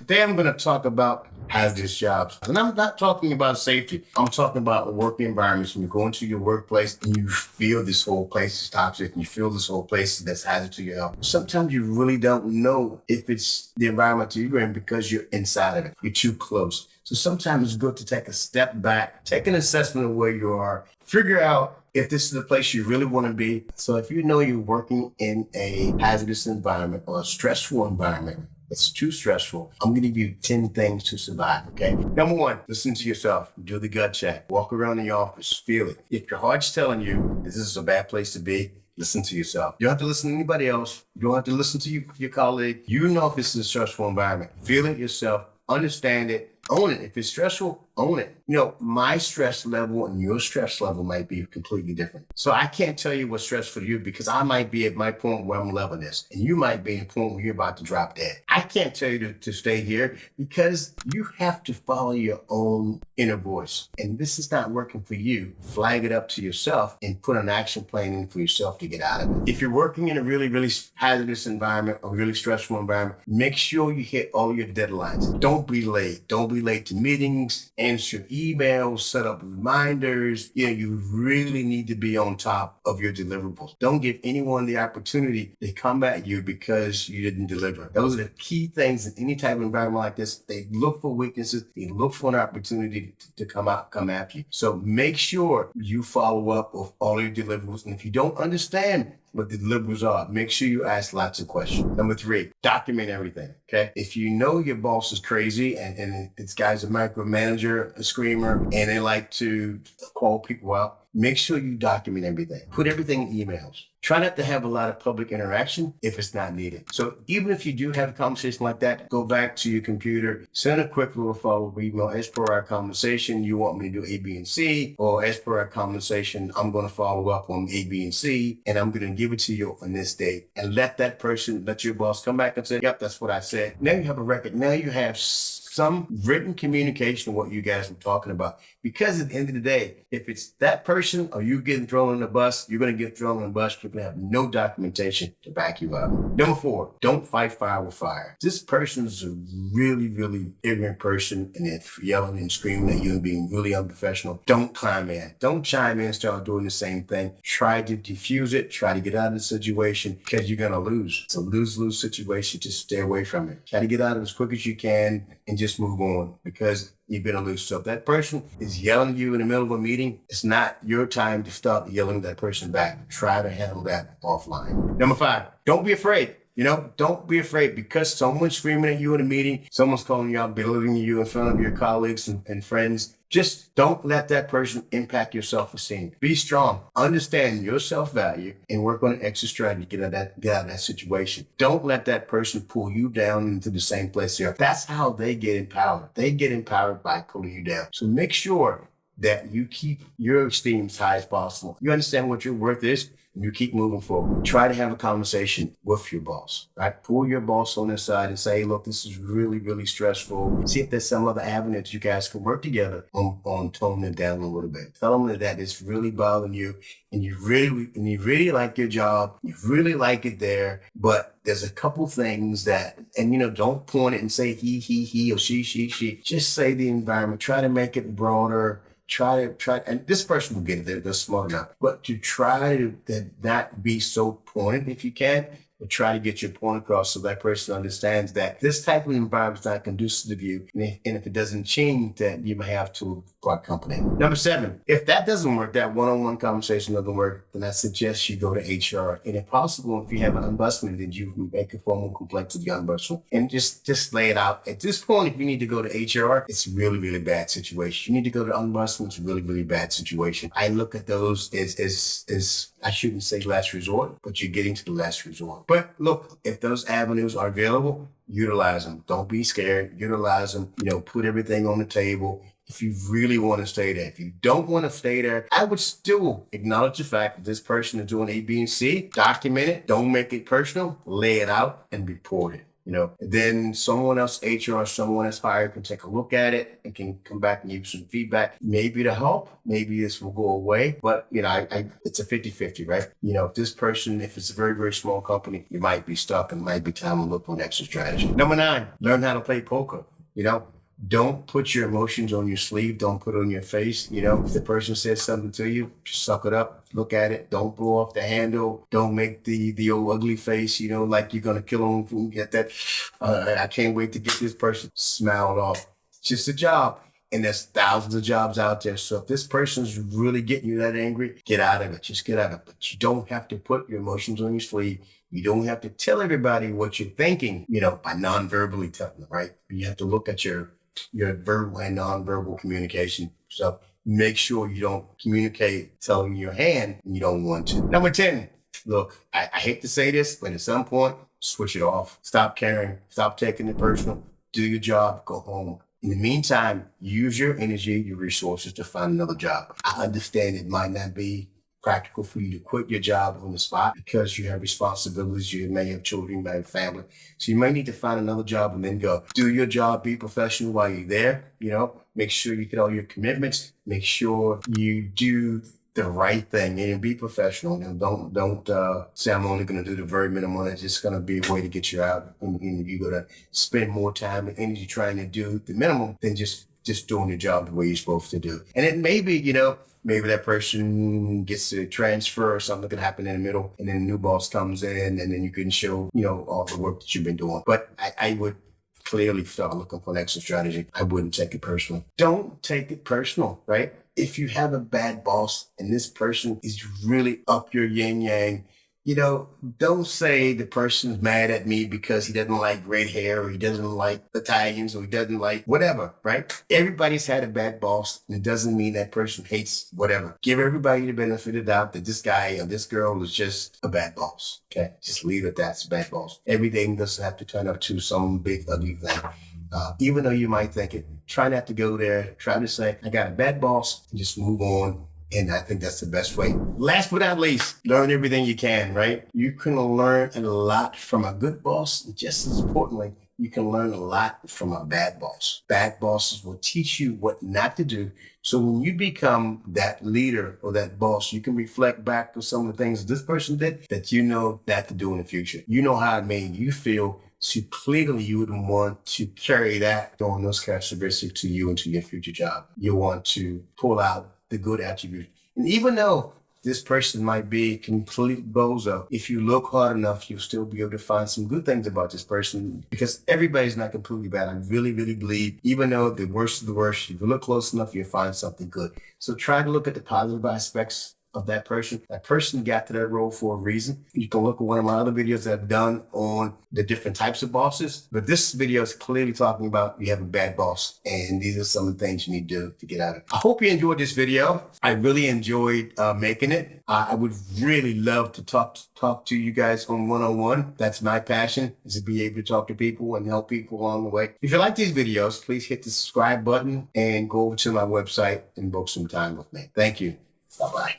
Today I'm going to talk about hazardous jobs. And I'm not talking about safety. I'm talking about working environments. When you go into your workplace and you feel this whole place is toxic and you feel this whole place that's hazardous to your health. Sometimes you really don't know if it's the environment you're in because you're inside of it. You're too close. So sometimes it's good to take a step back, take an assessment of where you are, figure out if this is the place you really want to be. So if you know you're working in a hazardous environment or a stressful environment, it's too stressful, I'm going to give you 10 things to survive, okay? Number one, listen to yourself. Do the gut check. Walk around in your office. Feel it. If your heart's telling you this is a bad place to be, listen to yourself. You don't have to listen to anybody else. You don't have to listen to your colleague. You know if this is a stressful environment. Feel it yourself. Understand it. Own it. If it's stressful, own it. You know, my stress level and your stress level might be completely different. So I can't tell you what's stressful for you because I might be at my point where I'm loving this and you might be at a point where you're about to drop dead. I can't tell you to stay here because you have to follow your own inner voice. And this is not working for you. Flag it up to yourself and put an action plan in for yourself to get out of it. If you're working in a really, really hazardous environment or really stressful environment, make sure you hit all your deadlines. Don't be late. Don't be late to meetings, answer emails, set up reminders. You really need to be on top of your deliverables. Don't give anyone the opportunity to come at you because you didn't deliver. Those are the key things in any type of environment like this. They look for weaknesses. They look for an opportunity to come after you. So make sure you follow up with all your deliverables. And if you don't understand what the deliverables are, make sure you ask lots of questions. Number three, document everything, okay? If you know your boss is crazy and this guy's a micromanager, a screamer, and they like to call people out, make sure you document everything. Put everything in emails. Try not to have a lot of public interaction if it's not needed. So even if you do have a conversation like that, go back to your computer, send a quick little follow-up email. As per our conversation, you want me to do A, B, and C, or as per our conversation, I'm going to follow up on A, B, and C, and I'm going to give it to you on this date. And let your boss come back and say, yep, that's what I said. Now you have a record. Now you have some written communication of what you guys were talking about. Because at the end of the day, if it's that person or you getting thrown in the bus, you're going to get thrown in the bus. You're going to have no documentation to back you up. Number four, don't fight fire with fire. This person's a really, really ignorant person and they're yelling and screaming at you and being really unprofessional. Don't climb in. Don't chime in and start doing the same thing. Try to diffuse it. Try to get out of the situation because you're going to lose. It's a lose-lose situation. Just stay away from it. Try to get out of it as quick as you can and just move on because you're going to lose. So if that person is yelling at you in the middle of a meeting, it's not your time to start yelling at that person back. Try to handle that offline. Number five, don't be afraid. Don't be afraid because someone's screaming at you in a meeting, someone's calling you out, belittling you in front of your colleagues and friends. Just don't let that person impact your self-esteem. Be strong. Understand your self-value and work on an exit strategy to get out of that situation. Don't let that person pull you down into the same place they are. That's how they get empowered. They get empowered by pulling you down. So make sure that you keep your esteem as high as possible. You understand what your worth is. You keep moving forward. Try to have a conversation with your boss, right? Pull your boss on the side and say, look, this is really, really stressful. See if there's some other avenue that you guys can work together on toning it down a little bit. Tell them that it's really bothering you and you really like your job. You really like it there, but there's a couple things that, and don't point it and say he, or she. Just say the environment. Try to make it broader. Try, and this person will get it. They're smart enough. But to try to not be so pointed if you can, but try to get your point across so that person understands that this type of environment is not conducive to you. And if it doesn't change, that you may have to part company. Number seven, if that doesn't work, that one-on-one conversation doesn't work, then I suggest you go to HR. And if possible, if you have an ombudsman, then you make a formal complaint to the ombudsman and just lay it out. At this point, if you need to go to HR, it's a really, really bad situation. You need to go to the ombudsman, it's a really, really bad situation. I look at those as I shouldn't say last resort, but you're getting to the last resort. But look, if those avenues are available, utilize them. Don't be scared. Utilize them. Put everything on the table. If you really want to stay there. If you don't want to stay there, I would still acknowledge the fact that this person is doing A, B, and C. Document it. Don't make it personal. Lay it out and report it. Then someone else, HR, someone else hired can take a look at it and can come back and give you some feedback. Maybe to help, maybe this will go away, but it's a 50-50, right? If it's a very, very small company, you might be stuck and it might be time to look for an exit strategy. Number 9, learn how to play poker. Don't put your emotions on your sleeve. Don't put it on your face. If the person says something to you, just suck it up. Look at it. Don't blow off the handle. Don't make the old ugly face, like you're going to kill them and get that. I can't wait to get this person. Smile it off. It's just a job. And there's thousands of jobs out there. So if this person's really getting you that angry, get out of it. Just get out of it. But you don't have to put your emotions on your sleeve. You don't have to tell everybody what you're thinking, by non-verbally telling them, right? You have to look at your verbal and non-verbal communication. So make sure you don't communicate telling your hand and you don't want to. Number 10, look, I hate to say this, but at some point, switch it off. Stop caring. Stop taking it personal. Do your job. Go home. In the meantime, use your energy, your resources to find another job. I understand it might not be practical for you to quit your job on the spot because you have responsibilities. You may have children, you may have family. So you may need to find another job and then go. Do your job, be professional while you're there. Make sure you get all your commitments. Make sure you do the right thing and be professional. And don't say I'm only going to do the very minimum. It's just going to be a way to get you out. And you're going to spend more time and energy trying to do the minimum than just doing your job the way you're supposed to do. And it may be, maybe that person gets a transfer or something could happen in the middle, and then a new boss comes in, and then you can show, all the work that you've been doing. But I would clearly start looking for an exit strategy. I wouldn't take it personal. Don't take it personal, right? If you have a bad boss and this person is really up your yin yang, don't say the person's mad at me because he doesn't like red hair or he doesn't like Italians or he doesn't like whatever, right? Everybody's had a bad boss, and it doesn't mean that person hates whatever. Give everybody the benefit of the doubt that this guy or this girl is just a bad boss, okay? Just leave it at that. It's a bad boss. Everything doesn't have to turn up to some big ugly thing. Even though you might think it, try not to go there. Try to say, I got a bad boss, and just move on. And I think that's the best way. Last but not least, learn everything you can, right? You can learn a lot from a good boss. And just as importantly, you can learn a lot from a bad boss. Bad bosses will teach you what not to do. So when you become that leader or that boss, you can reflect back to some of the things this person did that you know not to do in the future. You know how it made you feel. So clearly you would want to carry that, on those characteristics to you and to your future job. You want to pull out the good attributes. And even though this person might be complete bozo, if you look hard enough, you'll still be able to find some good things about this person, because everybody's not completely bad. I really, really believe, even though the worst of the worst, if you look close enough, you'll find something good. So try to look at the positive aspects of that person. That person got to that role for a reason. You can look at one of my other videos that I've done on the different types of bosses, but this video is clearly talking about you have a bad boss, and these are some of the things you need to get out of it. I hope you enjoyed this video. I really enjoyed making it. I would really love to talk to you guys on one-on-one. That's my passion, is to be able to talk to people and help people along the way. If you like these videos, please hit the subscribe button and go over to my website and book some time with me. Thank you. Bye-bye.